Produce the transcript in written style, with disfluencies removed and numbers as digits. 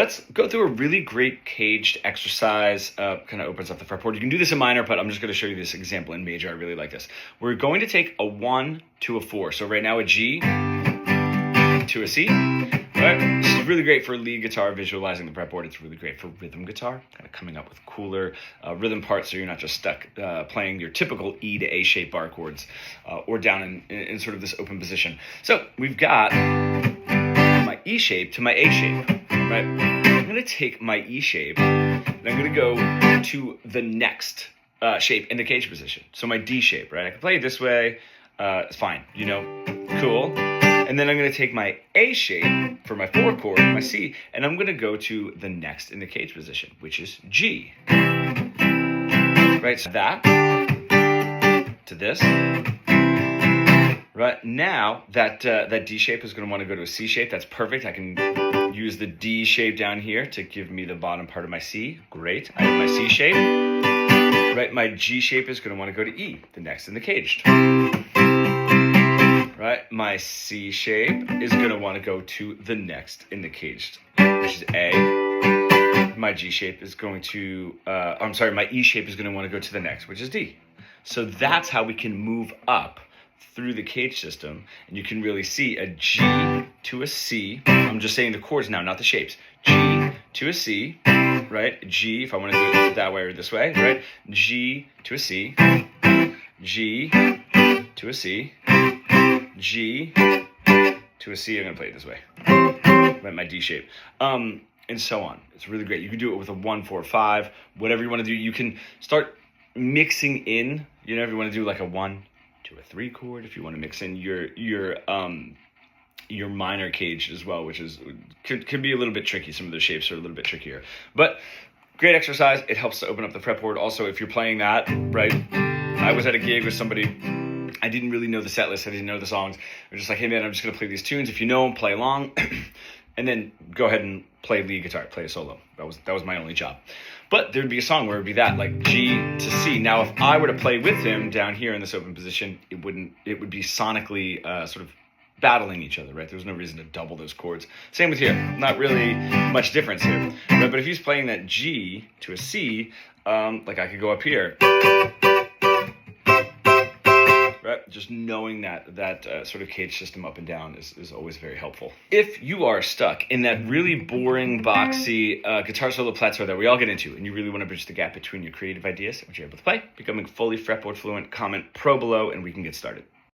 Let's go through a really great caged exercise, kind of opens up the fretboard. You can do this in minor, but I'm just going to show you this example in major. I really like this. We're going to take a 1 to a 4. So right now a G to a C. Right? This is really great for lead guitar, visualizing the fretboard. It's really great for rhythm guitar, kind of coming up with cooler rhythm parts so you're not just stuck playing your typical E to A shape bar chords or down in sort of this open position. So we've got my E shape to my A shape, right? I'm going to take my E shape and I'm going to go to the next shape in the cage position. So my D shape, right? I can play it this way. It's fine, you know, cool. And then I'm going to take my A shape for my 4 chord, my C, and I'm going to go to the next in the cage position, which is G. Right, so that to this. Right, now that D shape is going to want to go to a C shape. That's perfect. I can use the D shape down here to give me the bottom part of my C. Great. I have my C shape. Right, my G shape is going to want to go to E, the next in the caged. Right, my C shape is going to want to go to the next in the caged, which is A. My G shape is going to, my E shape is going to want to go to the next, which is D. So that's how we can move up through the cage system, and you can really see a G to a C. I'm just saying the chords now, not the shapes. G to a C, right? G, if I want to do it that way or this way, right? G to a C, G to a C, G to a C. I'm going to play it this way. Right, my D shape. And so on. It's really great. You can do it with a 1, 4, 5, whatever you want to do. You can start mixing in, you know, if you want to do like a 1 to a 3 chord, if you want to mix in your minor cage as well, which is could be a little bit tricky. Some of those shapes are a little bit trickier. But great exercise. It helps to open up the fretboard. Also, if you're playing that, right? I was at a gig with somebody. I didn't really know the set list. I didn't know the songs. I was just like, hey man, I'm just going to play these tunes. If you know them, play along. And then go ahead and play lead guitar, play a solo. That was my only job. But there'd be a song where it'd be that, like G to C. Now, if I were to play with him down here in this open position, it would be sonically sort of battling each other, right? There's no reason to double those chords. Same with here. Not really much difference here. Right? But if he's playing that G to a C, like I could go up here. Right? Just knowing that sort of cage system up and down is always very helpful. If you are stuck in that really boring, boxy guitar solo plateau that we all get into, and you really want to bridge the gap between your creative ideas and what you're able to play, becoming fully fretboard fluent, comment pro below, and we can get started.